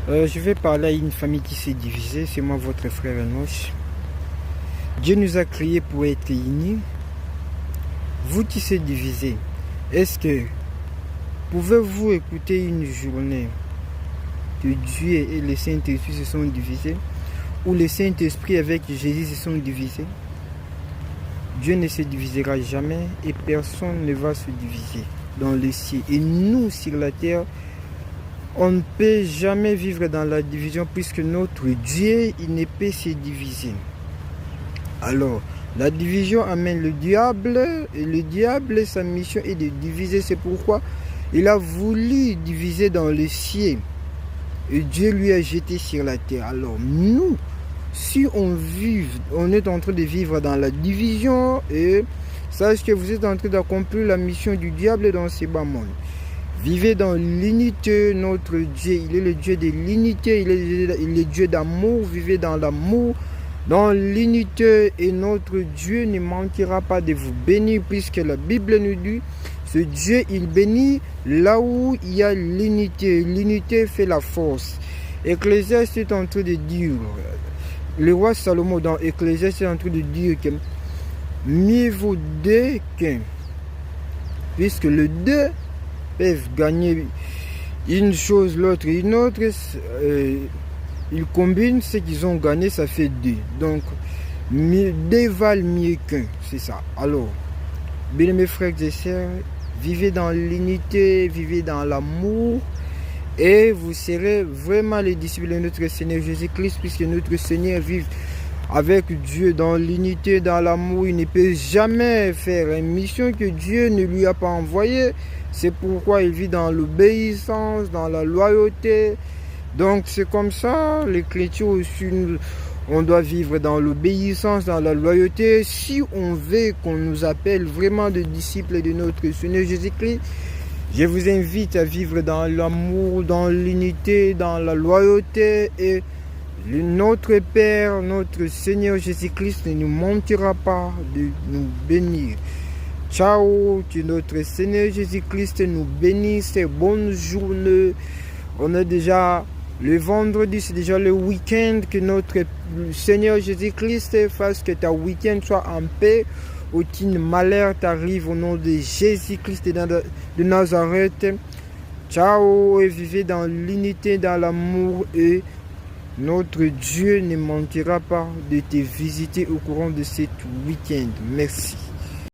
Je vais parler à une famille qui s'est divisée. C'est moi, votre frère Enoch. Dieu nous a créés pour être unis. Vous qui s'est divisés, est-ce que pouvez-vous écouter une journée que Dieu et le Saint-Esprit se sont divisés, ou le Saint-Esprit avec Jésus se sont divisés? Dieu ne se divisera jamais et personne ne va se diviser dans le ciel. Et nous, sur la terre, on ne peut jamais vivre dans la division puisque notre Dieu, il ne peut se diviser. Alors, la division amène le diable et le diable, sa mission est de diviser. C'est pourquoi il a voulu diviser dans le ciel et Dieu lui a jeté sur la terre. Alors, nous, si on est en train de vivre dans la division, et sachez que vous êtes en train d'accomplir la mission du diable dans ce bas monde. Vivez dans l'unité, notre Dieu, il est le Dieu de l'unité, il est le Dieu d'amour, vivez dans l'amour, dans l'unité, et notre Dieu ne manquera pas de vous bénir, puisque la Bible nous dit, ce Dieu, il bénit là où il y a l'unité, l'unité fait la force. Ecclésiaste est en train de dire, le roi Salomon dans Ecclésiaste est en train de dire que mieux vaut deux qu'un, puisque les deux peuvent gagner une chose, l'autre une autre. Ils combinent ce qu'ils ont gagné, ça fait deux. Donc, deux valent mieux qu'un, c'est ça. Alors, bien mes frères et sœurs, vivez dans l'unité, vivez dans l'amour, et vous serez vraiment les disciples de notre Seigneur Jésus-Christ, puisque notre Seigneur vit avec Dieu dans l'unité, dans l'amour. Il ne peut jamais faire une mission que Dieu ne lui a pas envoyée. C'est pourquoi il vit dans l'obéissance, dans la loyauté. Donc c'est comme ça, l'écriture aussi, on doit vivre dans l'obéissance, dans la loyauté. Si on veut qu'on nous appelle vraiment des disciples de notre Seigneur Jésus-Christ, je vous invite à vivre dans l'amour, dans l'unité, dans la loyauté, et notre Père, notre Seigneur Jésus-Christ ne nous manquera pas de nous bénir. Ciao, que notre Seigneur Jésus-Christ nous bénisse. Bonne journée. On est déjà le vendredi, c'est déjà le week-end. Que notre Seigneur Jésus-Christ fasse que ta week-end soit en paix. Aucun malheur t'arrive au nom de Jésus-Christ de Nazareth. Ciao, et vivez dans l'unité, dans l'amour, et notre Dieu ne manquera pas de te visiter au courant de ce week-end. Merci.